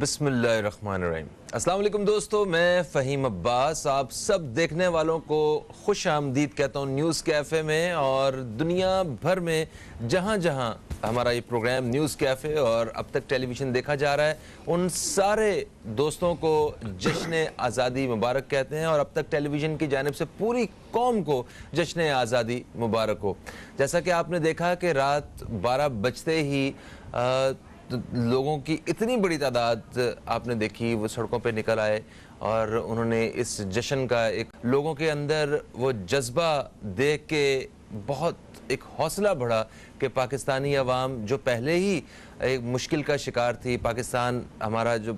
بسم اللہ الرحمن الرحیم۔ السلام علیکم دوستو، میں فہیم عباس آپ سب دیکھنے والوں کو خوش آمدید کہتا ہوں نیوز کیفے میں، اور دنیا بھر میں جہاں جہاں ہمارا یہ پروگرام نیوز کیفے اور اب تک ٹیلی ویژن دیکھا جا رہا ہے، ان سارے دوستوں کو جشن آزادی مبارک کہتے ہیں، اور اب تک ٹیلی ویژن کی جانب سے پوری قوم کو جشن آزادی مبارک ہو۔ جیسا کہ آپ نے دیکھا کہ رات 12 بجتے ہی لوگوں کی اتنی بڑی تعداد آپ نے دیکھی، وہ سڑکوں پہ نکل آئے اور انہوں نے اس جشن کا ایک لوگوں کے اندر وہ جذبہ دیکھ کے بہت ایک حوصلہ بڑھا کہ پاکستانی عوام جو پہلے ہی ایک مشکل کا شکار تھی، پاکستان ہمارا جو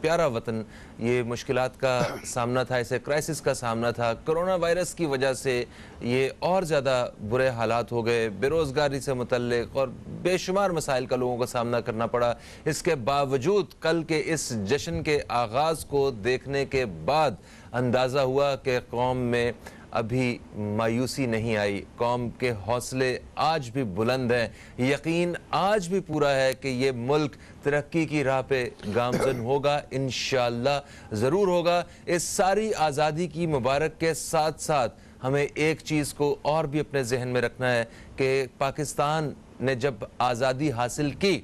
پیارا وطن یہ مشکلات کا سامنا تھا، اسے کرائسس کا سامنا تھا، کرونا وائرس کی وجہ سے یہ اور زیادہ برے حالات ہو گئے، بے روزگاری سے متعلق اور بے شمار مسائل کا لوگوں کو سامنا کرنا پڑا۔ اس کے باوجود کل کے اس جشن کے آغاز کو دیکھنے کے بعد اندازہ ہوا کہ قوم میں ابھی مایوسی نہیں آئی، قوم کے حوصلے آج بھی بلند ہیں، یقین آج بھی پورا ہے کہ یہ ملک ترقی کی راہ پہ گامزن ہوگا، انشاءاللہ ضرور ہوگا۔ اس ساری آزادی کی مبارک کے ساتھ ساتھ ہمیں ایک چیز کو اور بھی اپنے ذہن میں رکھنا ہے کہ پاکستان نے جب آزادی حاصل کی،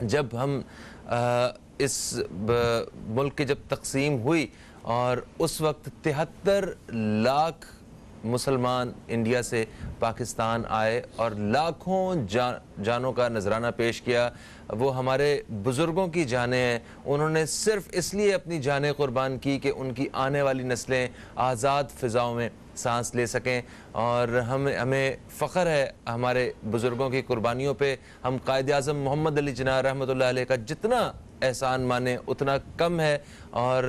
جب ہم اس ملک کی جب تقسیم ہوئی اور اس وقت 73 لاکھ مسلمان انڈیا سے پاکستان آئے اور لاکھوں جانوں کا نذرانہ پیش کیا، وہ ہمارے بزرگوں کی جانیں ہیں، انہوں نے صرف اس لیے اپنی جانیں قربان کی کہ ان کی آنے والی نسلیں آزاد فضاؤں میں سانس لے سکیں، اور ہمیں فخر ہے ہمارے بزرگوں کی قربانیوں پہ۔ ہم قائد اعظم محمد علی جناح رحمۃ اللہ علیہ کا جتنا احسان مانیں اتنا کم ہے، اور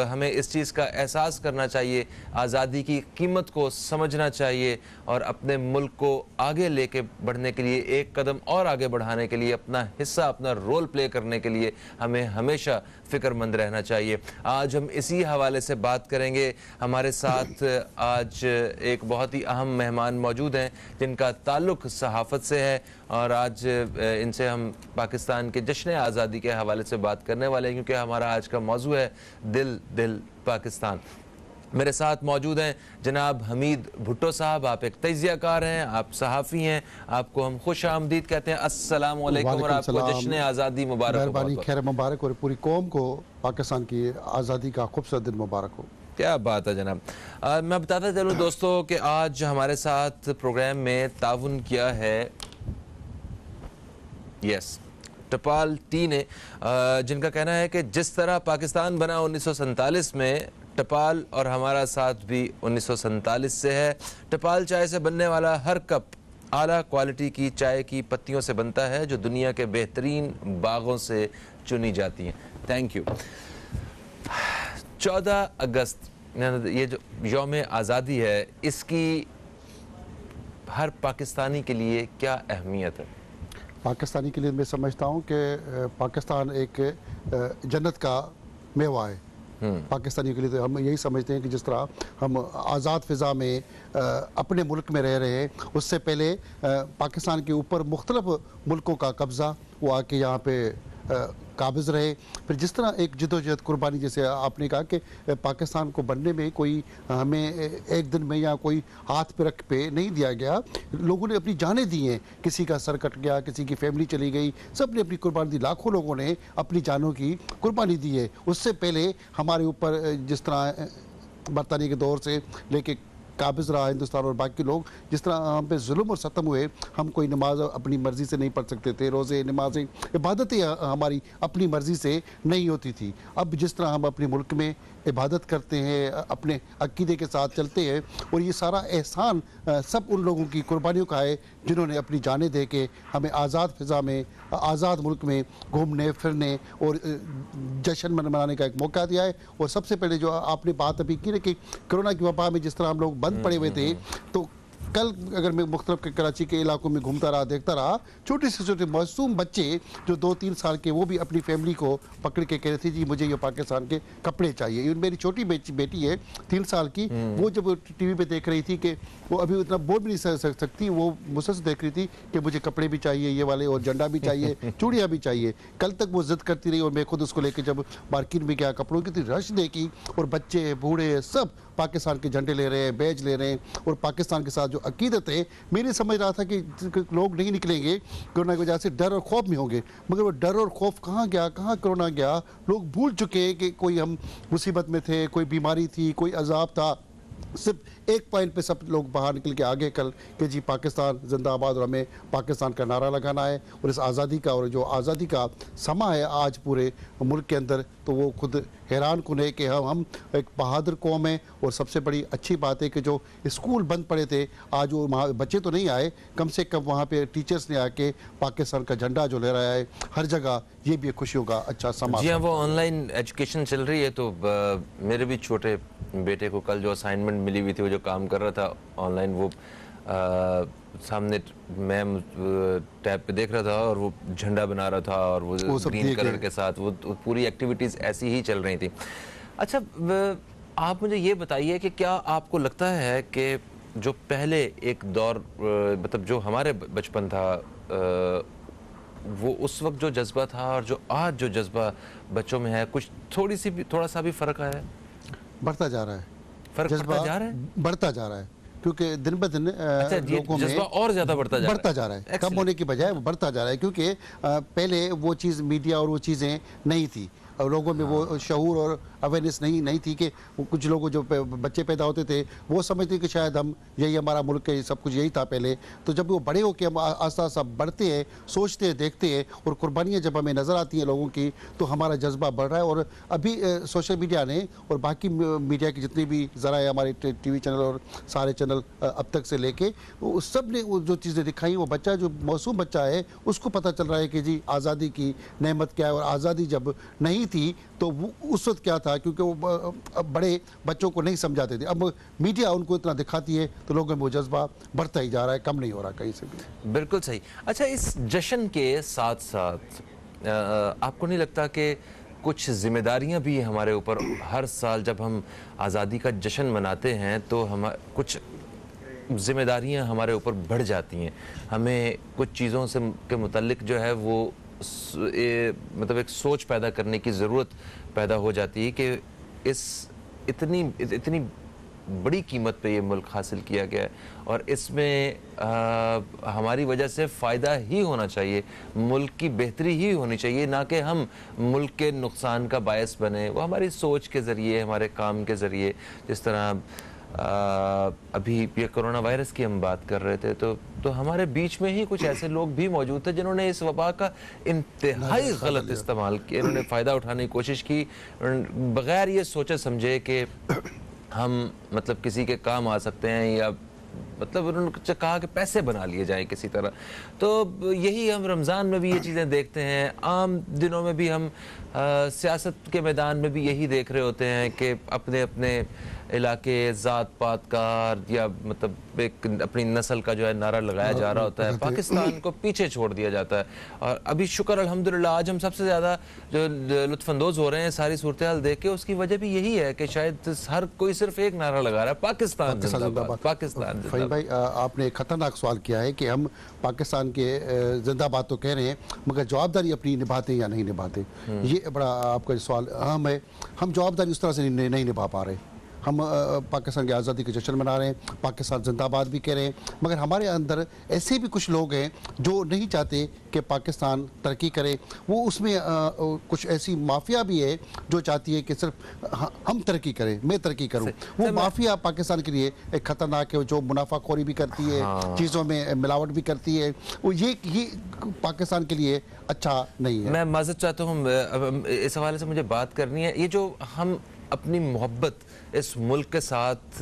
ہمیں اس چیز کا احساس کرنا چاہیے، آزادی کی قیمت کو سمجھنا چاہیے، اور اپنے ملک کو آگے لے کے بڑھنے کے لیے، ایک قدم اور آگے بڑھانے کے لیے، اپنا حصہ اپنا رول پلے کرنے کے لیے ہمیں ہمیشہ فکر مند رہنا چاہیے۔ آج ہم اسی حوالے سے بات کریں گے۔ ہمارے ساتھ آج ایک بہت ہی اہم مہمان موجود ہیں جن کا تعلق صحافت سے ہے، اور آج ان سے ہم پاکستان کے جشن آزادی کے حوالے سے بات کرنے والے ہیں، کیونکہ ہمارا آج کا موضوع ہے دل پاکستان۔ میرے ساتھ موجود ہیں جناب حمید بھٹو صاحب، آپ ایک تجزیہ کار ہیں، آپ صحافی ہیں، آپ کو ہم خوش آمدید کہتے ہیں۔ السلام علیکم، اور آپ کو جشن آزادی مبارک ہو۔ مہربانی، خیر مبارک، اور پوری قوم کو پاکستان کی آزادی کا خوبصورت دن مبارک ہو۔ کیا بات ہے جناب۔ میں بتاتا چلوں دوستو کہ آج ہمارے ساتھ پروگرام میں تعاون کیا ہے ٹپال ٹی نے، جن کا کہنا ہے کہ جس طرح پاکستان بنا 1947 میں، ٹپال اور ہمارا ساتھ بھی 1947 سے ہے۔ ٹپال چائے سے بننے والا ہر کپ اعلیٰ کوالٹی کی چائے کی پتیوں سے بنتا ہے جو دنیا کے بہترین باغوں سے چنی جاتی ہیں۔ Thank you. 14 اگست یہ جو یوم آزادی ہے، اس کی ہر پاکستانی کے لیے کیا اہمیت ہے؟ پاکستانی کے لیے میں سمجھتا ہوں کہ پاکستان ایک جنت کا میوہ ہے۔ پاکستانی کے لیے تو ہم یہی سمجھتے ہیں کہ جس طرح ہم آزاد فضا میں اپنے ملک میں رہ رہے ہیں، اس سے پہلے پاکستان کے اوپر مختلف ملکوں کا قبضہ وہ آ کے یہاں پہ قابض رہے۔ پھر جس طرح ایک جدوجہد قربانی، جیسے آپ نے کہا کہ پاکستان کو بننے میں کوئی ہمیں ایک دن میں یا کوئی ہاتھ پہ رکھ پہ نہیں دیا گیا، لوگوں نے اپنی جانیں دی ہیں، کسی کا سر کٹ گیا، کسی کی فیملی چلی گئی، سب نے اپنی قربانی دی، لاکھوں لوگوں نے اپنی جانوں کی قربانی دی ہے۔ اس سے پہلے ہمارے اوپر جس طرح برطانیہ کے دور سے لے کے قابض رہا ہندوستان اور باقی لوگ، جس طرح ہم پہ ظلم اور ستم ہوئے، ہم کوئی نماز اپنی مرضی سے نہیں پڑھ سکتے تھے، روزے نمازیں عبادتیں ہماری اپنی مرضی سے نہیں ہوتی تھی۔ اب جس طرح ہم اپنے ملک میں عبادت کرتے ہیں، اپنے عقیدے کے ساتھ چلتے ہیں، اور یہ سارا احسان سب ان لوگوں کی قربانیوں کا ہے جنہوں نے اپنی جانیں دے کے ہمیں آزاد فضا میں، آزاد ملک میں گھومنے پھرنے اور جشن منانے کا ایک موقع دیا ہے۔ اور سب سے پہلے جو آپ نے بات ابھی کی نا کہ کرونا کی وبا میں جس طرح ہم لوگ بند پڑے ہوئے تھے، تو کل اگر میں مختلف کراچی کے علاقوں میں گھومتا رہا دیکھتا رہا چھوٹے سے چھوٹے معصوم بچے جو 2-3 سال کے وہ بھی اپنی فیملی کو پکڑ کے کہہ رہے تھے جی مجھے یہ پاکستان کے کپڑے چاہیے. ایون میری چھوٹی بیٹی ہے 3 سال کی, وہ جب ٹی وی پہ دیکھ رہی تھی کہ وہ ابھی اتنا بول بھی نہیں سکتی, وہ مسلسل دیکھ رہی تھی کہ مجھے کپڑے بھی چاہیے یہ والے اور جھنڈا بھی چاہیے چوڑیاں بھی چاہیے. کل تک وہ ضد کرتی رہی اور میں خود اس کو لے کے جب مارکیٹ میں گیا کپڑوں کی رش دیکھی اور بچے بوڑھے سب پاکستان کے جھنڈے لے رہے ہیں, بیج لے رہے ہیں اور پاکستان کے ساتھ جو عقیدت ہے. میں نے سمجھ رہا تھا کہ لوگ نہیں نکلیں گے کرونا کی وجہ سے, ڈر اور خوف میں ہوں گے, مگر وہ ڈر اور خوف کہاں گیا, کہاں کرونا گیا. لوگ بھول چکے کہ کوئی ہم مصیبت میں تھے, کوئی بیماری تھی, کوئی عذاب تھا. صرف ایک پوائنٹ پہ سب لوگ باہر نکل کے آگے کل کہ جی پاکستان زندہ آباد اور ہمیں پاکستان کا نعرہ لگانا ہے. اور اس آزادی کا اور جو آزادی کا سما ہے آج پورے ملک کے اندر, تو وہ خود حیران کن ہے کہ ہم ایک بہادر قوم ہیں. اور سب سے بڑی اچھی بات ہے کہ جو اسکول بند پڑے تھے آج وہ وہاں بچے تو نہیں آئے, کم سے کم وہاں پہ ٹیچرز نے آ کے پاکستان کا جھنڈا جو لے رہا ہے ہر جگہ, یہ بھی خوشیوں کا اچھا سما. جی ہاں, وہ آن لائن ایجوکیشن چل رہی ہے تو میرے بھی چھوٹے بیٹے کو کل جو اسائنمنٹ ملی ہوئی تھی, وہ جو کام کر رہا تھا آن لائن, وہ سامنے میں ٹیب پہ دیکھ رہا تھا اور وہ جھنڈا بنا رہا تھا اور وہ گرین کلر کے ساتھ وہ پوری ایکٹیویٹیز ایسی ہی چل رہی تھی. اچھا آپ مجھے یہ بتائیے کہ کیا آپ کو لگتا ہے کہ جو پہلے ایک دور مطلب جو ہمارے بچپن تھا وہ اس وقت جو جذبہ تھا اور جو آج جو جذبہ بچوں میں ہے, کچھ تھوڑا سا بھی فرق آیا ہے؟ بڑھتا جا رہا ہے, فرق بڑھتا جا رہا ہے, بڑھتا جا رہا ہے, کیونکہ دن بہ دن لوگوں میں جذبہ اور زیادہ بڑھتا جا رہا ہے, کم ہونے کی بجائے وہ بڑھتا جا رہا ہے. کیونکہ پہلے وہ چیز میڈیا اور وہ چیزیں نہیں تھی, اور لوگوں میں وہ شعور اور اویئرنیس نہیں تھی کہ کچھ لوگ جو بچے پیدا ہوتے تھے وہ سمجھتے کہ شاید ہم یہی ہمارا ملک ہے, سب کچھ یہی تھا پہلے. تو جب وہ بڑے ہو کے ہم آہستہ آہستہ بڑھتے ہیں, سوچتے ہیں, دیکھتے ہیں اور قربانیاں جب ہمیں نظر آتی ہیں لوگوں کی, تو ہمارا جذبہ بڑھ رہا ہے. اور ابھی سوشل میڈیا نے اور باقی میڈیا کے جتنے بھی ذرائع ہمارے ٹی وی چینل اور سارے چینل اب تک سے لے کے وہ سب نے جو چیزیں دکھائی, وہ بچہ جو معصوم بچہ ہے اس کو پتہ چل رہا ہے کہ جی آزادی کی نعمت کیا ہے, اور آزادی جب نہیں تھی تو وہ اس وقت کیا تھا, کیونکہ وہ بڑے بچوں کو نہیں سمجھاتے تھے. اب میڈیا ان کو اتنا دکھاتی ہے تو لوگوں میں وہ جذبہ بڑھتا ہی جا رہا ہے, کم نہیں ہو رہا کہیں سے بھی. بالکل صحیح. اچھا, اس جشن کے ساتھ ساتھ آپ کو نہیں لگتا کہ کچھ ذمہ داریاں بھی ہمارے اوپر, ہر سال جب ہم آزادی کا جشن مناتے ہیں تو کچھ ذمہ داریاں ہمارے اوپر بڑھ جاتی ہیں, ہمیں کچھ چیزوں سے کے متعلق جو ہے وہ مطلب ایک سوچ پیدا کرنے کی ضرورت پیدا ہو جاتی ہے کہ اتنی بڑی قیمت پہ یہ ملک حاصل کیا گیا ہے اور اس میں ہماری وجہ سے فائدہ ہی ہونا چاہیے, ملک کی بہتری ہی ہونی چاہیے, نہ کہ ہم ملک کے نقصان کا باعث بنے. وہ ہماری سوچ کے ذریعے, ہمارے کام کے ذریعے, جس طرح ابھی یہ کرونا وائرس کی ہم بات کر رہے تھے تو ہمارے بیچ میں ہی کچھ ایسے لوگ بھی موجود تھے جنہوں نے اس وبا کا انتہائی غلط استعمال کیا, انہوں نے فائدہ اٹھانے کی کوشش کی بغیر یہ سوچے سمجھے کہ ہم مطلب کسی کے کام آ سکتے ہیں, یا مطلب انہوں نے کہا کہ پیسے بنا لیے جائیں کسی طرح. تو یہی ہم رمضان میں بھی یہ چیزیں دیکھتے ہیں, عام دنوں میں بھی ہم سیاست کے میدان میں بھی یہی دیکھ رہے ہوتے ہیں کہ اپنے اپنے علاقے, ذات پات کا یا مطلب ایک اپنی نسل کا جو ہے نعرہ لگایا جا رہا ہوتا ہے, پاکستان کو پیچھے چھوڑ دیا جاتا ہے. اور ابھی شکر الحمدللہ آج ہم سب سے زیادہ جو لطف اندوز ہو رہے ہیں ساری صورتحال دیکھ کے, اس کی وجہ بھی یہی ہے کہ شاید ہر کوئی صرف ایک نعرہ لگا رہا ہے, پاکستان زندہ باد, پاکستان زندہ باد. بھائی آپ نے ایک خطرناک سوال کیا ہے کہ ہم پاکستان کے زندہ باد تو کہہ رہے ہیں مگر جوابداری اپنی نبھاتے یا نہیں نبھاتے, یہ بڑا آپ کا سوال اہم ہے. ہم جوابداری اس طرح سے نہیں نبھا پا رہے. ہم پاکستان کی آزادی کے جشن منا رہے ہیں, پاکستان زندہ باد بھی کہہ رہے ہیں, مگر ہمارے اندر ایسے بھی کچھ لوگ ہیں جو نہیں چاہتے کہ پاکستان ترقی کرے. وہ اس میں کچھ ایسی مافیا بھی ہے جو چاہتی ہے کہ صرف ہم ترقی کریں, میں ترقی کروں. وہ مافیا پاکستان کے لیے ایک خطرناک ہے, جو منافع خوری بھی کرتی ہے, چیزوں میں ملاوٹ بھی کرتی ہے. وہ یہ پاکستان کے لیے اچھا نہیں ہے. میں معذرت چاہتا ہوں, اس حوالے سے مجھے بات کرنی ہے. یہ جو ہم اپنی محبت اس ملک کے ساتھ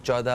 14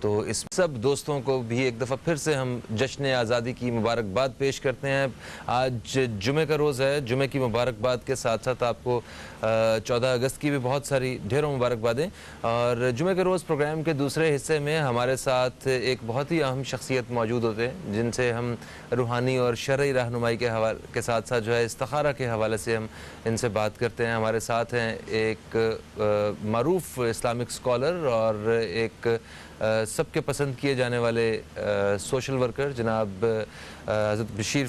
تو اس سب دوستوں کو بھی ایک دفعہ پھر سے ہم جشن آزادی کی مبارکباد پیش کرتے ہیں. آج جمعہ کا روز ہے. جمعہ کی مبارکباد کے ساتھ ساتھ آپ کو 14 اگست کی بھی بہت ساری ڈھیروں مبارکبادیں. اور جمعہ کے روز پروگرام کے دوسرے حصے میں ہمارے ساتھ ایک بہت ہی اہم شخصیت موجود ہوتے ہیں جن سے ہم روحانی اور شرعی رہنمائی کے ساتھ ساتھ جو ہے استخارہ کے حوالے سے ہم ان سے بات کرتے ہیں. ہمارے ساتھ ہیں ایک معروف اسلامک اسکالر اور ایک سب کے پسند کیے جانے والے سوشل ورکر جناب حضرت بشیر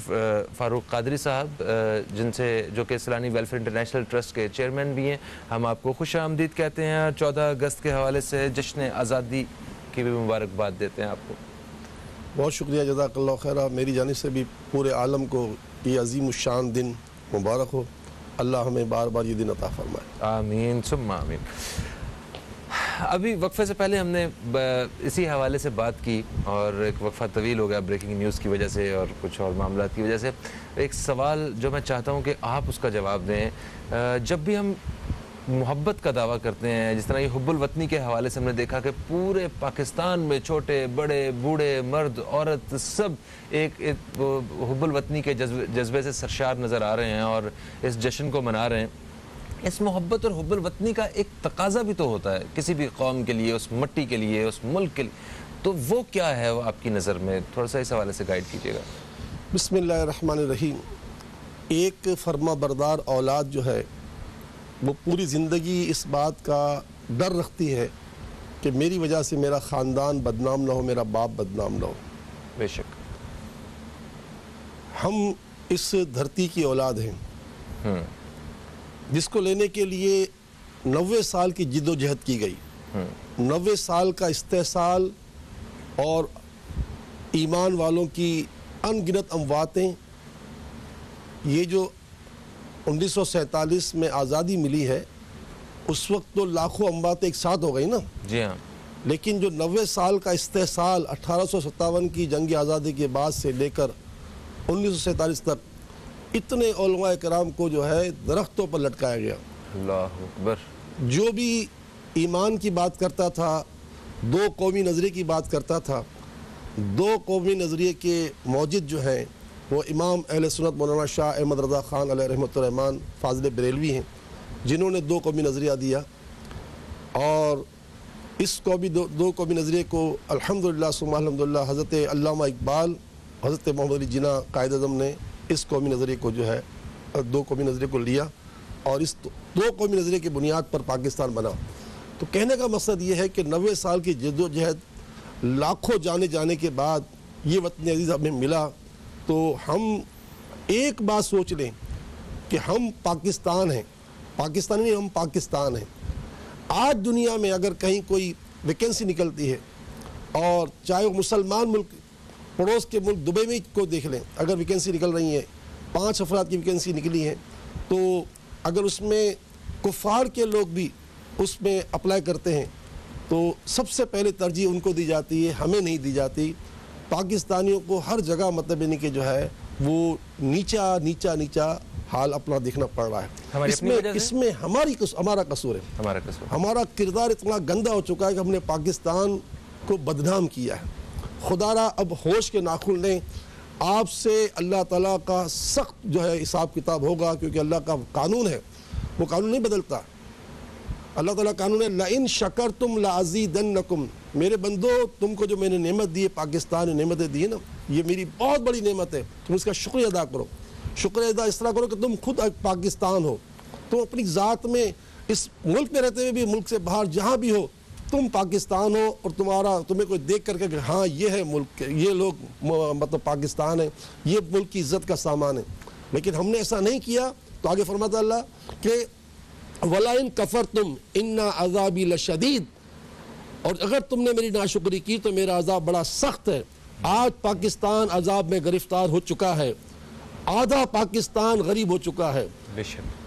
فاروق قادری صاحب، جن سے جو کہ سیلانی ویلفیئر انٹرنیشنل ٹرسٹ کے چیئرمین بھی ہیں. ہم آپ کو خوش آمدید کہتے ہیں. 14 اگست کے حوالے سے جشن آزادی کی بھی مبارکباد دیتے ہیں آپ کو. بہت شکریہ، جزاک اللہ خیر. میری جانب سے بھی پورے عالم کو یہ عظیم الشان دن مبارک ہو. اللہ ہمیں بار بار یہ دن عطا فرمائے. آمین ثم آمین. ابھی وقفے سے پہلے ہم نے اسی حوالے سے بات کی اور ایک وقفہ طویل ہو گیا بریکنگ نیوز کی وجہ سے اور کچھ اور معاملات کی وجہ سے. ایک سوال جو میں چاہتا ہوں کہ آپ اس کا جواب دیں. جب بھی ہم محبت کا دعویٰ کرتے ہیں، جس طرح یہ حب الوطنی کے حوالے سے ہم نے دیکھا کہ پورے پاکستان میں چھوٹے بڑے بوڑھے مرد عورت سب ایک حب الوطنی کے جذبے سے سرشار نظر آ رہے ہیں اور اس جشن کو منا رہے ہیں. اس محبت اور حب الوطنی کا ایک تقاضا بھی تو ہوتا ہے کسی بھی قوم کے لیے، اس مٹی کے لیے، اس ملک کے لیے. تو وہ کیا ہے وہ آپ کی نظر میں؟ تھوڑا سا اس حوالے سے گائیڈ کیجیے گا. بسم اللہ الرحمن الرحیم. ایک فرما بردار اولاد جو ہے وہ پوری زندگی اس بات کا ڈر رکھتی ہے کہ میری وجہ سے میرا خاندان بدنام نہ ہو، میرا باپ بدنام نہ ہو. بے شک ہم اس دھرتی کی اولاد ہیں جس کو لینے کے لیے 90 سال کی جد و جہد کی گئی. 90 سال کا استحصال اور ایمان والوں کی ان گنت امواتیں. یہ جو 1947 میں آزادی ملی ہے اس وقت تو لاکھوں امواتیں ایک ساتھ ہو گئی نا. جی ہاں. لیکن جو 90 سال کا استحصال 1857 کی جنگ آزادی کے بعد سے لے کر 1947 تک اتنے علماء کرام کو جو ہے درختوں پر لٹکایا گیا. اللہ اکبر. جو بھی ایمان کی بات کرتا تھا، دو قومی نظریے کی بات کرتا تھا، دو قومی نظریے کے موجد جو ہیں وہ امام اہل سنت مولانا شاہ احمد رضا خان علیہ رحمۃ الرحمن فاضل بریلوی ہیں جنہوں نے دو قومی نظریہ دیا. اور اس دو قومی نظریے کو الحمدللہ ثم الحمدللہ حضرت علامہ اقبال، حضرت محمد علی جناح قائد اعظم نے اس قومی نظریے کو جو ہے دو قومی نظریے کو لیا اور اس دو قومی نظریے کی بنیاد پر پاکستان بنا. تو کہنے کا مقصد یہ ہے کہ 90 سال کی جد و جہد، لاکھوں جانے کے بعد یہ وطن عزیز ہمیں ملا. تو ہم ایک بات سوچ لیں کہ ہم پاکستان ہیں، پاکستانی نہیں، ہم پاکستان ہیں. آج دنیا میں اگر کہیں کوئی ویکینسی نکلتی ہے اور چاہے وہ مسلمان ملک، پڑوس کے ملک دبئی میں کو دیکھ لیں، اگر ویکینسی نکل رہی ہے 5 افراد کی ویکینسی نکلی ہے تو اگر اس میں کفار کے لوگ بھی اس میں اپلائی کرتے ہیں تو سب سے پہلے ترجیح ان کو دی جاتی ہے، ہمیں نہیں دی جاتی. پاکستانیوں کو ہر جگہ مطلب نہیں کہ جو ہے وہ نیچا حال اپنا دیکھنا پڑ رہا ہے. اس میں ہمارا قصور ہے. ہمارا کردار اتنا گندا ہو چکا ہے کہ ہم نے پاکستان کو بدنام کیا ہے. خدا را اب ہوش کے ناخن لیں. آپ سے اللہ تعالیٰ کا سخت جو ہے حساب کتاب ہوگا، کیونکہ اللہ کا قانون ہے، وہ قانون نہیں بدلتا. اللہ تعالیٰ قانون ہے لَإِن شَكَرْتُمْ لَأَزِيدَنَّكُمْ. میرے بندو، تم کو جو میں نے نعمت دی ہے، پاکستان نے نعمتیں دی ہے نا، یہ میری بہت بڑی نعمت ہے. تم اس کا شکریہ ادا کرو. شکریہ ادا اس طرح کرو کہ تم خود پاکستان ہو. تم اپنی ذات میں اس ملک میں رہتے ہوئے بھی، ملک سے باہر جہاں بھی ہو، تم پاکستان ہو اور تمہیں کوئی دیکھ کر کے کہ ہاں یہ ہے ملک، یہ لوگ مطلب پاکستان ہے، یہ ملک کی عزت کا سامان ہے. لیکن ہم نے ایسا نہیں کیا. تو آگے فرماتا اللہ کہ وَلَئِن كَفَرْتُمْ إِنَّ عَذَابِي لَشَدِيدٌ. اور اگر تم نے میری ناشکری کی تو میرا عذاب بڑا سخت ہے. آج پاکستان عذاب میں گرفتار ہو چکا ہے. آدھا پاکستان غریب ہو چکا ہے.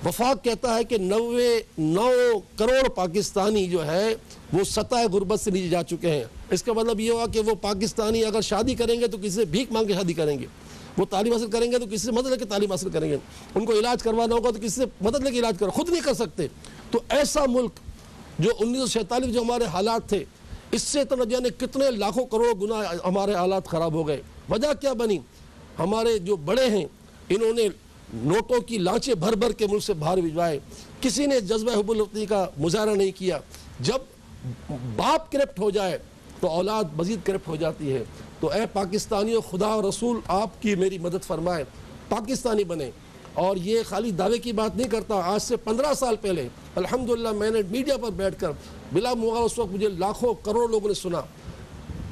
وفاق کہتا ہے کہ 9 کروڑ پاکستانی جو ہے وہ سطح غربت سے نیچے جا چکے ہیں. اس کا مطلب یہ ہوا کہ وہ پاکستانی اگر شادی کریں گے تو کسی سے بھیک مانگ کے شادی کریں گے. وہ تعلیم حاصل کریں گے تو کسی سے مدد لے کے تعلیم حاصل کریں گے. ان کو علاج کروانا ہوگا تو کسی سے مدد لے کے علاج کرو، خود نہیں کر سکتے. تو ایسا ملک جو 1947 جو ہمارے حالات تھے، اس سے تو نہ جانے کتنے لاکھوں کروڑوں گنا ہمارے حالات خراب ہو گئے. وجہ کیا بنی؟ ہمارے جو بڑے ہیں انہوں نے نوٹوں کی لانچیں بھر بھر کے ملک سے باہر بھجوائے. کسی نے جذبہ حب الوطنی کا مظاہرہ نہیں کیا. جب باپ کرپٹ ہو جائے تو اولاد مزید کرپٹ ہو جاتی ہے. تو اے پاکستانیوں، خدا اور رسول آپ کی میری مدد فرمائے، پاکستانی بنے. اور یہ خالی دعوے کی بات نہیں کرتا. آج سے 15 سال پہلے الحمدللہ میں نے میڈیا پر بیٹھ کر بلا مغالطہ اس وقت مجھے لاکھوں کروڑوں لوگوں نے سنا.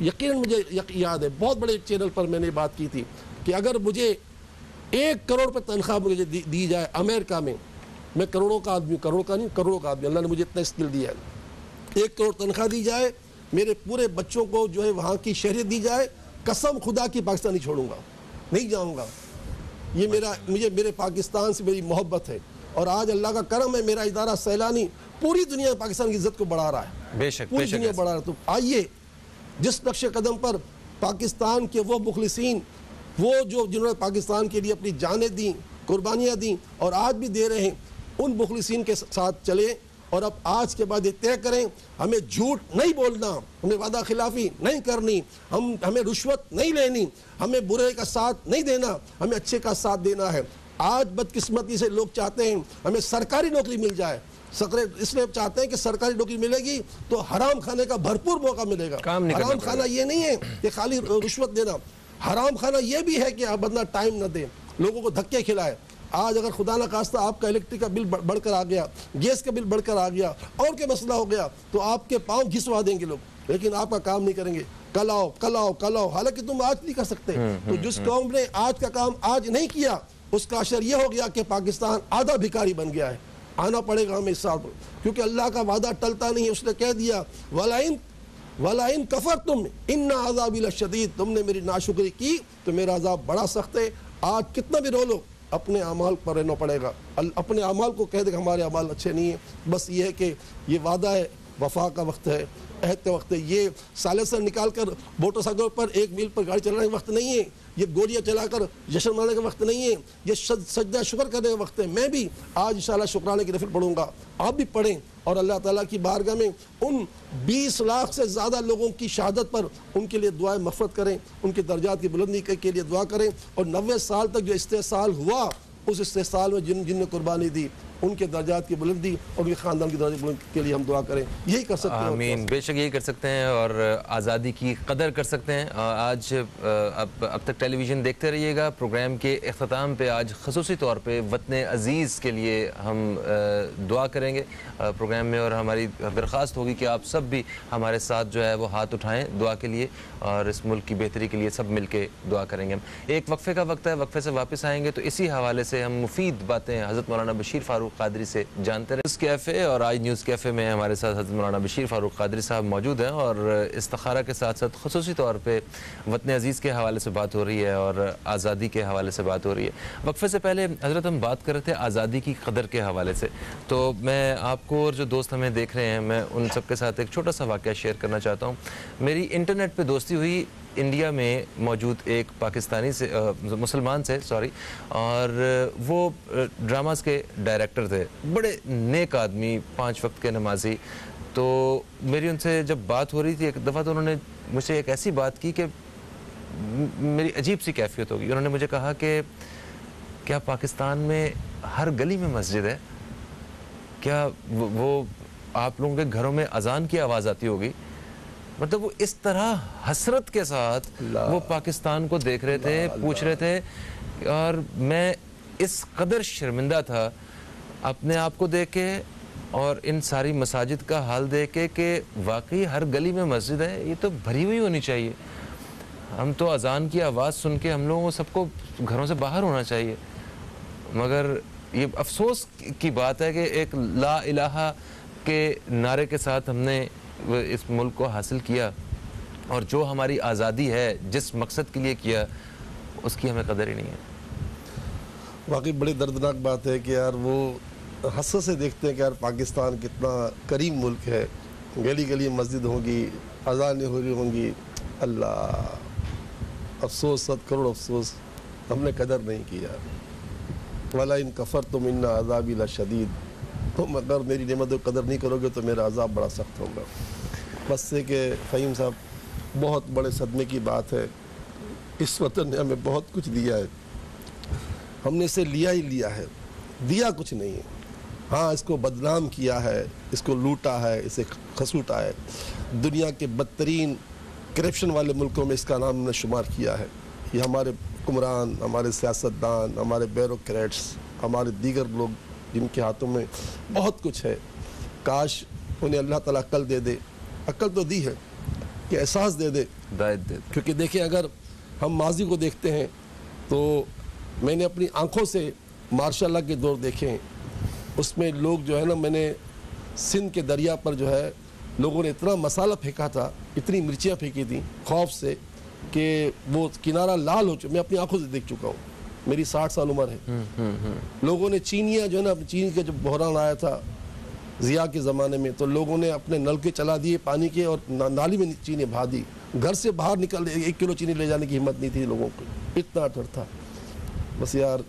یقیناً مجھے یاد ہے بہت بڑے چینل پر میں نے بات کی تھی کہ اگر مجھے 1 کروڑ پر تنخواہ مجھے دی جائے امریکہ میں کروڑوں کا آدمی، کروڑوں کا نہیں، کروڑوں کا آدمی، اللہ نے مجھے اتنا اسکل دیا ہے. 1 کروڑ تنخواہ دی جائے، میرے پورے بچوں کو جو ہے وہاں کی شہریت دی جائے، قسم خدا کی پاکستان نہیں چھوڑوں گا، نہیں جاؤں گا. یہ مجھے میرے پاکستان سے میری محبت ہے. اور آج اللہ کا کرم ہے، میرا ادارہ سیلانی پوری دنیا میں پاکستان کی عزت کو بڑھا رہا ہے. بے شک پوری دنیا بڑھا رہا ہے. تو آئیے جس نقش قدم پر پاکستان کے وہ مخلصین، وہ جنہوں نے پاکستان کے لیے اپنی جانیں دیں، قربانیاں دیں اور آج بھی دے رہے ہیں، ان مخلصین کے ساتھ چلیں. اور اب آج کے بعد یہ طے کریں ہمیں جھوٹ نہیں بولنا، ہمیں وعدہ خلافی نہیں کرنی، ہمیں رشوت نہیں لینی، ہمیں برے کا ساتھ نہیں دینا، ہمیں اچھے کا ساتھ دینا ہے. آج بدقسمتی سے لوگ چاہتے ہیں ہمیں سرکاری نوکری مل جائے، اس لیے چاہتے ہیں کہ سرکاری نوکری ملے گی تو حرام کھانے کا بھرپور موقع ملے گا. حرام کھانا یہ نہیں ہے کہ خالی رشوت دینا، حرام کھانا یہ بھی ہے کہ بندہ ٹائم نہ دے، لوگوں کو دھکے کھلائے. آج اگر خدا نہ خواستہ آپ کا الیکٹرک کا بل بڑھ کر آ گیا، گیس کا بل بڑھ کر آ گیا، اور کوئی مسئلہ ہو گیا تو آپ کے پاؤں گھسوا دیں گے لوگ، لیکن آپ کا کام نہیں کریں گے. کل آؤ کل آؤ کل آؤ، حالانکہ تم آج نہیں کر سکتے. تو جس قوم نے آج کا کام آج نہیں کیا اس کا اثر یہ ہو گیا کہ پاکستان آدھا بھکاری بن گیا ہے. آنا پڑے گا ہمیں اس سال، کیونکہ اللہ کا وعدہ ٹلتا نہیں ہے. اس نے کہہ دیا وَلَئِن كَفَرْتُمْ إِنَّ عَذَابِي لَشَدِيدٌ، تم نے میری ناشکری کی تو میرا عذاب بڑا سخت ہے. آج کتنا بھی رو لو اپنے اعمال پر رہنا پڑے گا. اپنے اعمال کو کہہ دے کہ ہمارے اعمال اچھے نہیں ہیں. بس یہ ہے کہ یہ وعدہ ہے، وفا کا وقت ہے، عہد کا وقت ہے. یہ سائلنسر نکال کر موٹر سائیکل پر 1 میل پر گاڑی چلانے کا وقت نہیں ہے. یہ گولیاں چلا کر جشن منانے کا وقت نہیں ہے. یہ سجدہ شکر کرنے کا وقت ہے. میں بھی آج انشاءاللہ شکرانے کی نفل پڑھوں گا، آپ بھی پڑھیں، اور اللہ تعالیٰ کی بارگاہ میں ان 20 لاکھ سے زیادہ لوگوں کی شہادت پر ان کے لیے دعائیں مغفرت کریں، ان کے درجات کی بلندی کے لیے دعا کریں. اور 90 سال تک جو استحصال ہوا، اس استحصال میں جن نے قربانی دی ان کے درجات کی بلندی اور ان کے خاندان کی درجات کی بلندی کے لیے ہم دعا کریں. یہی کر سکتے ہیں. آمین. بے شک یہی کر سکتے ہیں اور آزادی کی قدر کر سکتے ہیں. آج اب تک ٹیلی ویژن دیکھتے رہیے گا. پروگرام کے اختتام پہ آج خصوصی طور پہ وطن عزیز کے لیے ہم دعا کریں گے پروگرام میں، اور ہماری درخواست ہوگی کہ آپ سب بھی ہمارے ساتھ جو ہے وہ ہاتھ اٹھائیں دعا کے لیے، اور اس ملک کی بہتری کے لیے سب مل کے دعا کریں گے. ایک وقفے کا وقت ہے، وقفے سے واپس آئیں گے تو اسی حوالے سے ہم مفید باتیں حضرت مولانا بشیر فاروق قادری سے جانتے رہے. نیوز کیفے، اور آج نیوز کیفے میں ہمارے ساتھ حضرت مولانا بشیر فاروق قادری صاحب موجود ہیں، اور استخارہ کے ساتھ ساتھ خصوصی طور پہ وطن عزیز کے حوالے سے بات ہو رہی ہے اور آزادی کے حوالے سے بات ہو رہی ہے. وقفے سے پہلے حضرت ہم بات کر رہے تھے آزادی کی قدر کے حوالے سے، تو میں آپ کو اور جو دوست ہمیں دیکھ رہے ہیں میں ان سب کے ساتھ ایک چھوٹا سا واقعہ شیئر کرنا چاہتا ہوں. میری انٹرنیٹ پہ دوستی ہوئی انڈیا میں موجود ایک پاکستانی سے، مسلمان سے سوری، اور وہ ڈراماز کے ڈائریکٹر تھے، بڑے نیک آدمی، 5 وقت کے نمازی. تو میری ان سے جب بات ہو رہی تھی ایک دفعہ تو انہوں نے مجھ سے ایک ایسی بات کی کہ میری عجیب سی کیفیت ہوگی. انہوں نے مجھے کہا کہ کیا پاکستان میں ہر گلی میں مسجد ہے؟ کیا وہ آپ لوگوں کے گھروں میں اذان کی آواز آتی ہوگی؟ مطلب وہ اس طرح حسرت کے ساتھ وہ پاکستان کو دیکھ رہے تھے، پوچھ رہے تھے، اور میں اس قدر شرمندہ تھا اپنے آپ کو دیکھ کے اور ان ساری مساجد کا حال دیکھ کے کہ واقعی ہر گلی میں مسجد ہے. یہ تو بھری ہوئی ہونی چاہیے. ہم تو اذان کی آواز سن کے ہم لوگوں کو سب کو گھروں سے باہر ہونا چاہیے. مگر یہ افسوس کی بات ہے کہ ایک لا الہ کے نعرے کے ساتھ ہم نے اس ملک کو حاصل کیا، اور جو ہماری آزادی ہے جس مقصد کے لیے کیا اس کی ہمیں قدر ہی نہیں ہے. واقعی بڑی دردناک بات ہے کہ یار وہ حسرت سے دیکھتے ہیں کہ یار پاکستان کتنا کریم ملک ہے، گلی گلی مسجد ہوگی، اذانیں ہو رہی ہوں گی. اللہ افسوس، 100 کروڑ افسوس، ہم نے قدر نہیں کیا. وَلَئِن كَفَرْتُمْ إِنَّ عَذَابِي لَشَدِيدٌ، تم اگر میری نعمت کو قدر نہیں کرو گے تو میرا عذاب بڑا سخت ہوگا. بس سے کہ فہیم صاحب بہت بڑے صدمے کی بات ہے، اس وطن نے ہمیں بہت کچھ دیا ہے، ہم نے اسے لیا ہی لیا ہے، دیا کچھ نہیں ہے. ہاں اس کو بدنام کیا ہے، اس کو لوٹا ہے، اسے کھسوٹا ہے. دنیا کے بدترین کرپشن والے ملکوں میں اس کا نام نے شمار کیا ہے. یہ ہمارے حکمران، ہمارے سیاستدان، ہمارے بیوروکریٹس، ہمارے دیگر لوگ جن کے ہاتھوں میں بہت کچھ ہے، کاش انہیں اللہ تعالیٰ عقل دے دے. عقل تو دی ہے کہ احساس دے دے. ہدایت دے. کیونکہ دیکھیں اگر ہم ماضی کو دیکھتے ہیں تو میں نے اپنی آنکھوں سے ماشاء اللہ کے دور دیکھے ہیں. اس میں لوگ جو ہے نا، میں نے سندھ کے دریا پر جو ہے لوگوں نے اتنا مسالہ پھینکا تھا، اتنی مرچیاں پھینکی تھیں خوف سے کہ وہ کنارہ لال ہو چکا. میں اپنی آنکھوں سے دیکھ چکا ہوں، میری 60 سال عمر ہے. لوگوں نے چینیاں جو ہے نا، چینی کا جب بحران آیا تھا ضیاء کے زمانے میں، تو لوگوں نے اپنے نلکے چلا دیے پانی کے اور نالی میں چینی بہا دی. گھر سے باہر نکل 1 کلو چینی لے جانے کی ہمت نہیں تھی لوگوں کو، اتنا ڈر تھا. بس یار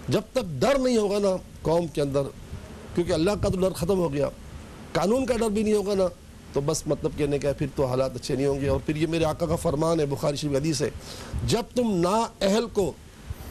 جب تک ڈر نہیں ہوگا نا قوم کے اندر، کیونکہ اللہ کا تو ڈر ختم ہو گیا، قانون کا ڈر بھی نہیں ہوگا نا، تو بس مطلب کہنے کا پھر تو حالات اچھے نہیں ہوں گے. اور پھر یہ میرے آقا کا فرمان ہے، بخاری شریف حدیث ہے، جب تم نا اہل کو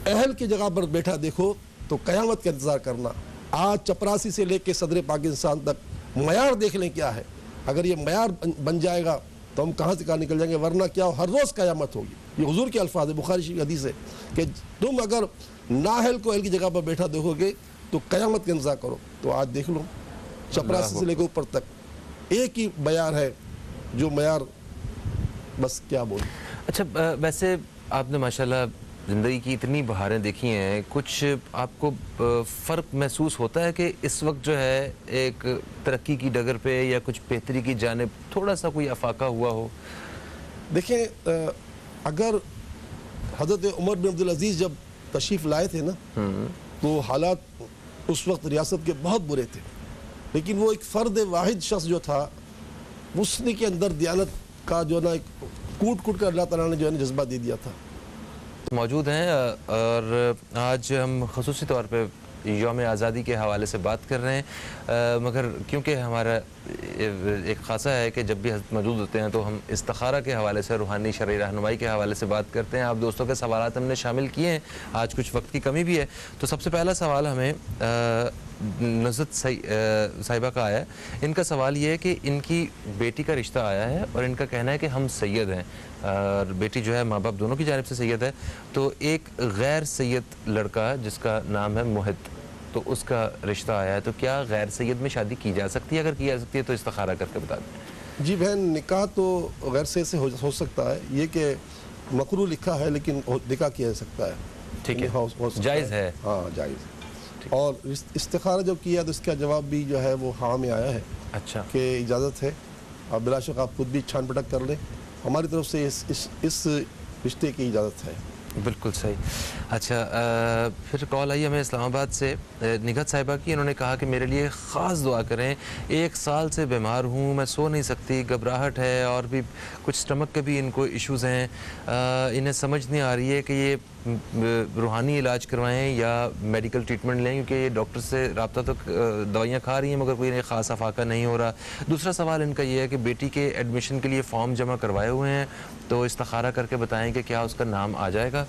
اہل کی جگہ پر بیٹھا دیکھو تو قیامت کا انتظار کرنا. آج چپراسی سے لے کے صدر پاکستان تک معیار دیکھ لیں کیا ہے. اگر یہ معیار بن جائے گا تو ہم کہاں سے کہاں نکل جائیں گے، ورنہ کیا ہر روز قیامت ہوگی. یہ حضور کے الفاظ ہے، بخاری شریف حدیث ہے کہ تم اگر نااہل کو اہل کی جگہ پر بیٹھا دیکھو گے تو قیامت کا انتظار کرو. تو آج دیکھ لو چپراسی سے لے کے اوپر تک ایک ہی معیار ہے، جو معیار بس کیا بولیں. اچھا ویسے آپ نے ماشاءاللہ زندگی کی اتنی بہاریں دیکھی ہیں، کچھ آپ کو فرق محسوس ہوتا ہے کہ اس وقت جو ہے ایک ترقی کی ڈگر پہ یا کچھ بہتری کی جانب تھوڑا سا کوئی افاقہ ہوا ہو؟ دیکھیں اگر حضرت عمر بن عبدالعزیز جب تشریف لائے تھے نا، تو حالات اس وقت ریاست کے بہت برے تھے، لیکن وہ ایک فرد واحد شخص جو تھا، اس نے کے اندر دیانت کا جو نا ایک کوٹ کوٹ کر اللہ تعالیٰ نے جو ہے نا جذبہ دے دیا تھا. موجود ہیں اور آج ہم خصوصی طور پہ یوم آزادی کے حوالے سے بات کر رہے ہیں، مگر کیونکہ ہمارا ایک خاصہ ہے کہ جب بھی حضرت موجود ہوتے ہیں تو ہم استخارہ کے حوالے سے، روحانی شرعی رہنمائی کے حوالے سے بات کرتے ہیں. آپ دوستوں کے سوالات ہم نے شامل کیے ہیں، آج کچھ وقت کی کمی بھی ہے. تو سب سے پہلا سوال ہمیں نزت صاحبہ کا آیا ہے. ان کا سوال یہ ہے کہ ان کی بیٹی کا رشتہ آیا ہے اور ان کا کہنا ہے کہ ہم سید ہیں، اور بیٹی جو ہے ماں باپ دونوں کی جانب سے سید ہے. تو ایک غیر سید لڑکا جس کا نام ہے محت، تو اس کا رشتہ آیا ہے، تو کیا غیر سید میں شادی کی جا سکتی ہے؟ اگر کی جا سکتی ہے تو استخارہ کر کے بتا دیں. جی بہن، نکاح تو غیر سید سے ہو سکتا ہے، یہ کہ مکروہ لکھا ہے لیکن نکاح کیا جا سکتا ہے. ٹھیک ہے، جائز ہے. ہاں جائز. اور استخارہ جب کیا تو اس کا جواب بھی جو ہے وہ ہاں میں آیا ہے. اچھا، کہ اجازت ہے. اب بلا شک آپ خود بھی چھان پٹک کر لیں، ہماری طرف سے اس رشتے کی اجازت ہے. بالکل صحیح. اچھا پھر کال آئی ہمیں اسلام آباد سے نگہت صاحبہ کی. انہوں نے کہا کہ میرے لیے خاص دعا کریں، 1 سال سے بیمار ہوں، میں سو نہیں سکتی، گھبراہٹ ہے، اور بھی کچھ سٹمک کے بھی ان کو ایشوز ہیں. انہیں سمجھ نہیں آ رہی ہے کہ یہ روحانی علاج کروائیں یا میڈیکل ٹریٹمنٹ لیں، کیونکہ یہ ڈاکٹر سے رابطہ تو دوائیاں کھا رہی ہیں مگر کوئی خاص افاقہ نہیں ہو رہا. دوسرا سوال ان کا یہ ہے کہ بیٹی کے ایڈمیشن کے لیے فارم جمع کروائے ہوئے ہیں، تو استخارہ کر کے بتائیں کہ کیا اس کا نام آ جائے گا.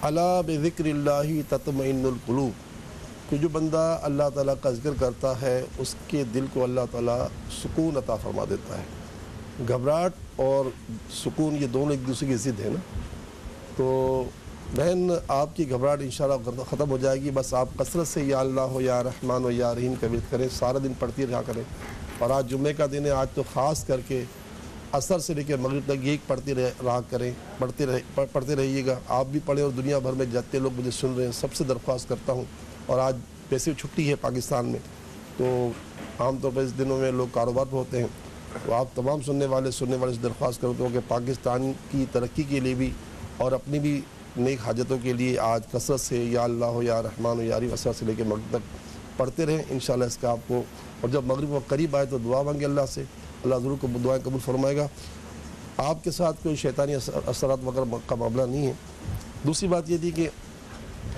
الا بذکر اللہ تطمئن القلوب، کہ جو بندہ اللہ تعالیٰ کا ذکر کرتا ہے اس کے دل کو اللہ تعالیٰ سکون عطا فرما دیتا ہے. گھبراہٹ اور سکون یہ دونوں ایک دوسرے کی ضد ہے نا. تو بہن آپ کی گھبراہٹ انشاءاللہ ختم ہو جائے گی. بس آپ کثرت سے یا اللہ ہو یا رحمان ہو یا رحیم کا ورد کریں، سارا دن پڑھتی رہا کریں. اور آج جمعے کا دن ہے، آج تو خاص کر کے عصر سے لے کے مغرب تک یہ پڑھتے رہا کریں، پڑھتے رہیے گا. آپ بھی پڑھیں اور دنیا بھر میں جتنے لوگ مجھے سن رہے ہیں سب سے درخواست کرتا ہوں. اور آج ویسے چھٹی ہے پاکستان میں، تو عام طور پر اس دنوں میں لوگ کاروبار پہ ہوتے ہیں. تو آپ تمام سننے والے سے درخواست کرتا ہوں کہ پاکستان کی ترقی کے لیے بھی اور اپنی بھی نیک حاجتوں کے لیے آج کثرت سے یا اللہ ہو یا رحمان ہو یا رحیم عصر سے لے کے مغرب تک پڑھتے رہیں. انشاءاللہ اس کا آپ کو، اور جب مغرب وقت قریب آئے تو دعا مانگے اللہ سے، اللہ ضرور کو دعائیں قبول فرمائے گا. آپ کے ساتھ کوئی شیطانی اثرات وغیرہ کا معاملہ نہیں ہے. دوسری بات یہ تھی کہ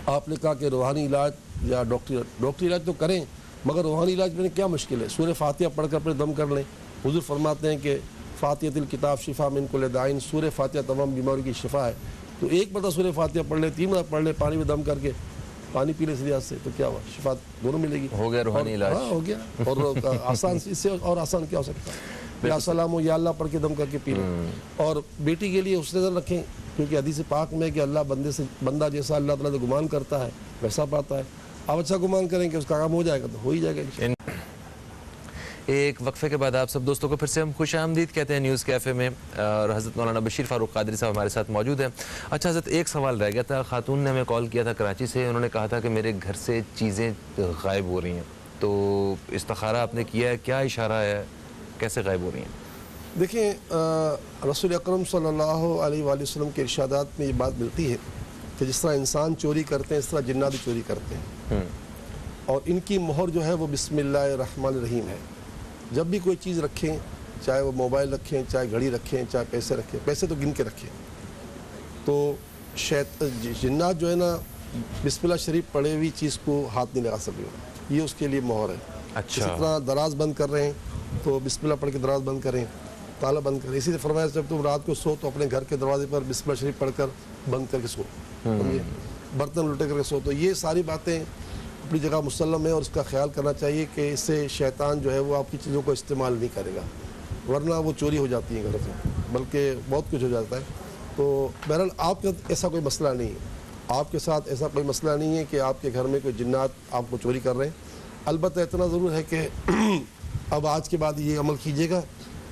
آپ نے کہا کہ روحانی علاج یا ڈاکٹری علاج تو کریں، مگر روحانی علاج میں کیا مشکل ہے؟ سورہ فاتحہ پڑھ کر اپنے دم کر لیں، حضور فرماتے ہیں کہ فاتحۃ الکتاب شفا من کل داء، سورہ فاتحہ تمام بیماریوں کی شفا ہے. تو ایک مرتبہ سورہ فاتحہ پڑھ لے، 3 مرتبہ پڑھ لے، پانی میں دم کر کے پانی پی لے اس ریاض سے، تو کیا ہوا؟ شفا دونوں ملے گی. ہو گیا روحانی علاج. ہاں ہو گیا. اور آسان، اس سے اور آسان کیا ہو سکتا ہے؟ یا سلام ہو یا اللہ پڑھ کے دم کر کے پی لیں. اور بیٹی کے لیے حسن ظن رکھیں، کیونکہ حدیث پاک میں کہ اللہ بندہ جیسا اللہ تعالیٰ سے گمان کرتا ہے ویسا پاتا ہے. آپ اچھا گمان کریں کہ اس کا کام ہو جائے گا تو ہو ہی جائے گا. ایک وقفے کے بعد آپ سب دوستوں کو پھر سے ہم خوش آمدید کہتے ہیں نیوز کیفے میں، اور حضرت مولانا بشیر فاروق قادری صاحب ہمارے ساتھ موجود ہیں. اچھا حضرت، ایک سوال رہ گیا تھا. خاتون نے ہمیں کال کیا تھا کراچی سے، انہوں نے کہا تھا کہ میرے گھر سے چیزیں غائب ہو رہی ہیں. تو استخارہ آپ نے کیا ہے، کیا اشارہ ہے، کیسے غائب ہو رہی ہیں؟ دیکھیں، رسول اکرم صلی اللہ علیہ وآلہ وسلم کے ارشادات میں یہ بات ملتی ہے کہ جس طرح انسان چوری کرتے ہیں اس طرح جنات بھی چوری کرتے ہیں، اور ان کی مہر جو ہے وہ بسم اللہ الرحمن الرحیم ہے. جب بھی کوئی چیز رکھیں، چاہے وہ موبائل رکھیں، چاہے گھڑی رکھیں، چاہے پیسے رکھیں، پیسے تو گن کے رکھیں، تو جنات جو ہے نا بسم اللہ شریف پڑھے ہوئی چیز کو ہاتھ نہیں لگا سکے. یہ اس کے لیے مہر ہے. اچھا. اسی طرح دراز بند کر رہے ہیں تو بسم اللہ پڑھ کے دراز بند کریں، تالا بند کریں. اسی سے فرمایا جب تم رات کو سو تو اپنے گھر کے دروازے پر بسم اللہ شریف پڑھ کر بند کر کے سو. برتن الٹے کر کے سو. تو یہ ساری باتیں اپنی جگہ مسلم ہے، اور اس کا خیال کرنا چاہیے کہ اس سے شیطان جو ہے وہ آپ کی چیزوں کو استعمال نہیں کرے گا، ورنہ وہ چوری ہو جاتی ہیں گھر سے، بلکہ بہت کچھ ہو جاتا ہے. تو بہرحال آپ کا ایسا کوئی مسئلہ نہیں ہے، آپ کے ساتھ ایسا کوئی مسئلہ نہیں ہے کہ آپ کے گھر میں کوئی جنات آپ کو چوری کر رہے ہیں. البتہ اتنا ضرور ہے کہ اب آج کے بعد یہ عمل کیجیے گا،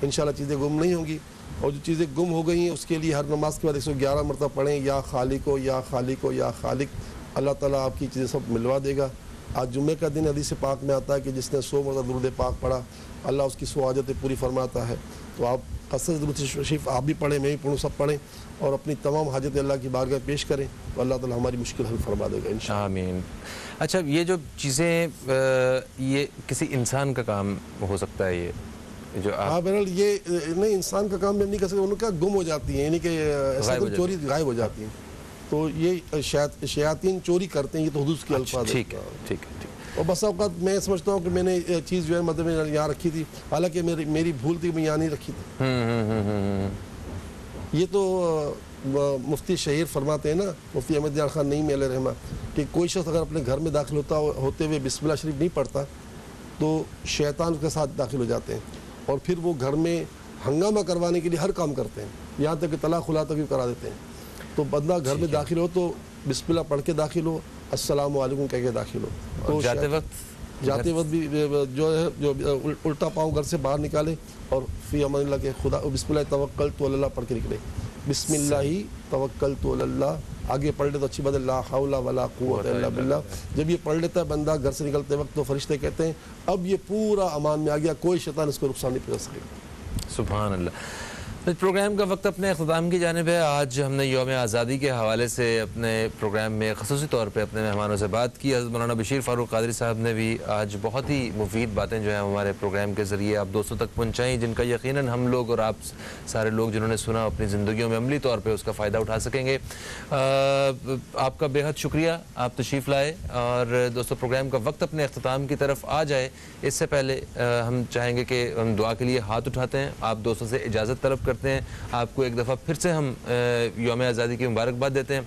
انشاءاللہ چیزیں گم نہیں ہوں گی. اور جو چیزیں گم ہو گئی ہیں اس کے لیے ہر نماز کے بعد 111 مرتبہ پڑھیں، یا خالق ہو یا خالق ہو یا خالق. اللہ تعالیٰ آپ کی چیزیں سب ملوا دے گا. آج جمعہ کا دن حدیث پاک میں آتا ہے کہ جس نے 100 مرتبہ درود پاک پڑھا اللہ اس کی 100 حاجتیں پوری فرماتا ہے. تو آپ کثرت درود شریف آپ بھی پڑھیں، میں بھی پڑھوں، سب پڑھیں، اور اپنی تمام حاجتیں اللہ کی بارگاہ پیش کریں تو اللہ تعالیٰ ہماری مشکل حل فرما دے گا انشاءاللہ. آمین. اچھا، یہ جو چیزیں یہ کسی انسان کا کام ہو سکتا ہے، یہ جو ہاں بہرحال یہ نہیں انسان کا کام نہیں کر سکتے، ان کا گم ہو جاتی ہیں، یعنی کہ ایسا چوری غائب ہو جاتی ہیں. تو یہ شیاطین چوری کرتے ہیں، یہ تو حدود کے الفاظ ہیں. ٹھیک ہے. اور بس اوقات میں سمجھتا ہوں کہ میں نے چیز جو ہے مطلب یہاں رکھی تھی، حالانکہ میری بھول تھی، میں یہاں نہیں رکھی تھی. یہ تو مفتی شہیر فرماتے ہیں نا، مفتی احمد جان خان نعیمی علیہ رحمہ، کہ کوئی شخص اگر اپنے گھر میں داخل ہوتے ہوئے بسم اللہ شریف نہیں پڑھتا تو شیطان اس کے ساتھ داخل ہو جاتے ہیں، اور پھر وہ گھر میں ہنگامہ کروانے کے لیے ہر کام کرتے ہیں، یہاں تک کہ طلاق خلا تک بھی کرا دیتے ہیں. تو بندہ گھر میں داخل ہو تو بسم اللہ پڑھ کے داخل ہو، السلام علیکم کہہ کے داخل ہو. تو جاتے وقت بھی جو ہے جو الٹا پاؤں گھر سے باہر نکالے اور فی امان اللہ کے خدا بسم اللہ توکلت علی اللہ پڑھ کے نکلے. بسم اللہ توکلت علی اللہ آگے پڑھ لے تو اچھی بات ہے، لا حول ولا قوت الا باللہ. جب یہ پڑھ لیتا ہے بندہ گھر سے نکلتے وقت تو فرشتے کہتے ہیں اب یہ پورا امان میں آ گیا، کوئی شیطان اس کو نقصان نہیں پہنچا سکے گا. سبحان اللہ. پروگرام کا وقت اپنے اختتام کی جانب ہے. آج ہم نے یوم آزادی کے حوالے سے اپنے پروگرام میں خصوصی طور پہ اپنے مہمانوں سے بات کی. حضرت مولانا بشیر فاروق قادری صاحب نے بھی آج بہت ہی مفید باتیں جو ہیں ہمارے پروگرام کے ذریعے آپ دوستوں تک پہنچائیں، جن کا یقیناً ہم لوگ اور آپ سارے لوگ جنہوں نے سنا اپنی زندگیوں میں عملی طور پہ اس کا فائدہ اٹھا سکیں گے. آپ کا بے حد شکریہ، آپ تشریف لائے. اور دوستوں پروگرام کا وقت اپنے اختتام کی طرف آ جائے اس سے پہلے ہم چاہیں گے کہ ہم دعا کے لیے ہاتھ اٹھاتے ہیں، آپ دوستوں سے اجازت طلب کرتے ہیں. آپ کو ایک دفعہ پھر سے ہم یوم آزادی کی مبارکباد دیتے ہیں.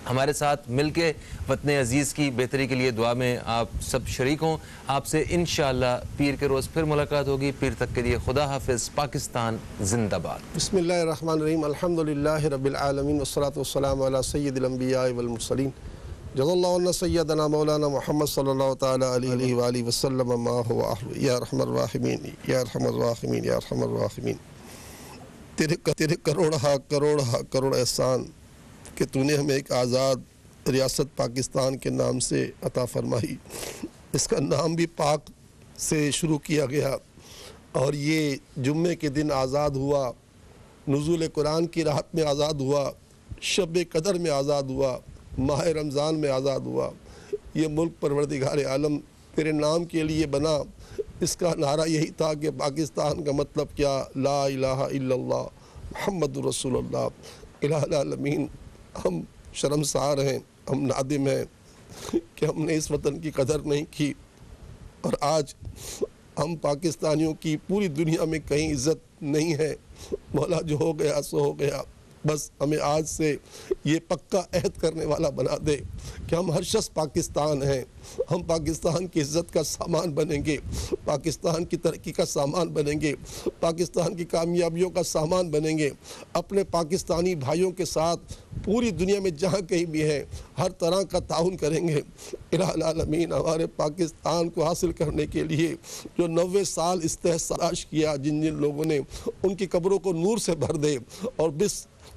ہمارے ساتھ مل کے وطن عزیز کی بہتری کے لیے دعا میں آپ سب شریک ہوں. آپ سے انشاءاللہ پیر کے روز پھر ملاقات ہوگی. پیر تک کے لیے خدا حافظ. پاکستان زندہ باد. بسم اللہ الرحمن الرحیم. الحمدللہ رب العالمین والصلاة والسلام علی سید الانبیاء والمرسلین. جزا اللہ عنا سیدنا مولانا محمد صلی اللہ تعالی علیہ وآلہ وسلم ما هو اہل. یا ارحم الراحمین یا ارحم الراحمین یا ارحم الراحمین. تیرے کروڑ احسان کہ تو نے ہمیں ایک آزاد ریاست پاکستان کے نام سے عطا فرمائی. اس کا نام بھی پاک سے شروع کیا گیا، اور یہ جمعے کے دن آزاد ہوا، نزول قرآن کی رات میں آزاد ہوا، شب قدر میں آزاد ہوا، ماہ رمضان میں آزاد ہوا. یہ ملک پروردگار عالم تیرے نام کے لیے بنا. اس کا نعرہ یہی تھا کہ پاکستان کا مطلب کیا، لا الہ الا اللہ محمد رسول اللہ. الہ العالمین، ہم شرمسار ہیں، ہم نادم ہیں کہ ہم نے اس وطن کی قدر نہیں کی، اور آج ہم پاکستانیوں کی پوری دنیا میں کہیں عزت نہیں ہے. مولا جو ہو گیا سو ہو گیا. بس ہمیں آج سے یہ پکا عہد کرنے والا بنا دے کہ ہم ہر شخص پاکستان ہیں. ہم پاکستان کی عزت کا سامان بنیں گے, پاکستان کی ترقی کا سامان بنیں گے, پاکستان کی کامیابیوں کا سامان بنیں گے. اپنے پاکستانی بھائیوں کے ساتھ پوری دنیا میں جہاں کہیں بھی ہیں ہر طرح کا تعاون کریں گے. الہ العالمین ہمارے پاکستان کو حاصل کرنے کے لیے جو 90 سال استحصال کیا, جن لوگوں نے, ان کی قبروں کو نور سے بھر دے. اور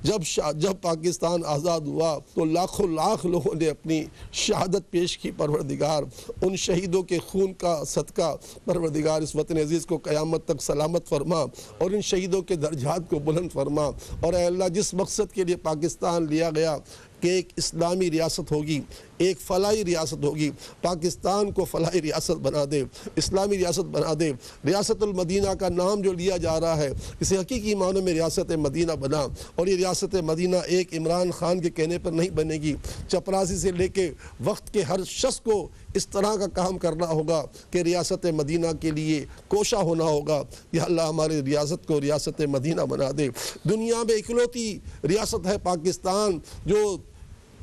جب پاکستان آزاد ہوا تو لاکھوں لاکھ لوگوں نے اپنی شہادت پیش کی. پروردگار ان شہیدوں کے خون کا صدقہ پروردگار اس وطن عزیز کو قیامت تک سلامت فرما اور ان شہیدوں کے درجات کو بلند فرما. اور اے اللہ جس مقصد کے لیے پاکستان لیا گیا کہ ایک اسلامی ریاست ہوگی, ایک فلاحی ریاست ہوگی, پاکستان کو فلاحی ریاست بنا دے, اسلامی ریاست بنا دے. ریاست المدینہ کا نام جو لیا جا رہا ہے اسے حقیقی معنوں میں ریاست مدینہ بنا. اور یہ ریاست مدینہ ایک عمران خان کے کہنے پر نہیں بنے گی. چپراسی سے لے کے وقت کے ہر شخص کو اس طرح کا کام کرنا ہوگا کہ ریاست مدینہ کے لیے کوشاں ہونا ہوگا. یا اللہ ہماری ریاست کو ریاست مدینہ بنا دے. دنیا میں اکلوتی ریاست ہے پاکستان جو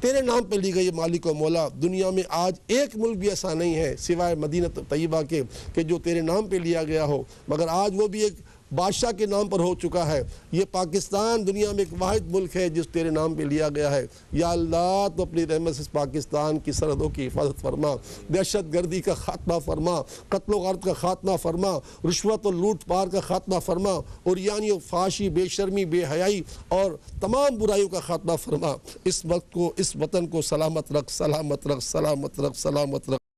تیرے نام پہ لی گئی مالک و مولا. دنیا میں آج ایک ملک بھی ایسا نہیں ہے سوائے مدینہ طیبہ کے کہ جو تیرے نام پہ لیا گیا ہو, مگر آج وہ بھی ایک بادشاہ کے نام پر ہو چکا ہے. یہ پاکستان دنیا میں ایک واحد ملک ہے جس تیرے نام پہ لیا گیا ہے. یا اللہ تو اپنی رحمت سے پاکستان کی سرحدوں کی حفاظت فرما, دہشت گردی کا خاتمہ فرما, قتل و غارت کا خاتمہ فرما, رشوت اور لوٹ پار کا خاتمہ فرما, عریانی و فحاشی, بے شرمی, بے حیائی اور تمام برائیوں کا خاتمہ فرما. اس وقت کو, اس وطن کو سلامت رکھ, سلامت رکھ, سلامت رکھ, سلامت رکھ.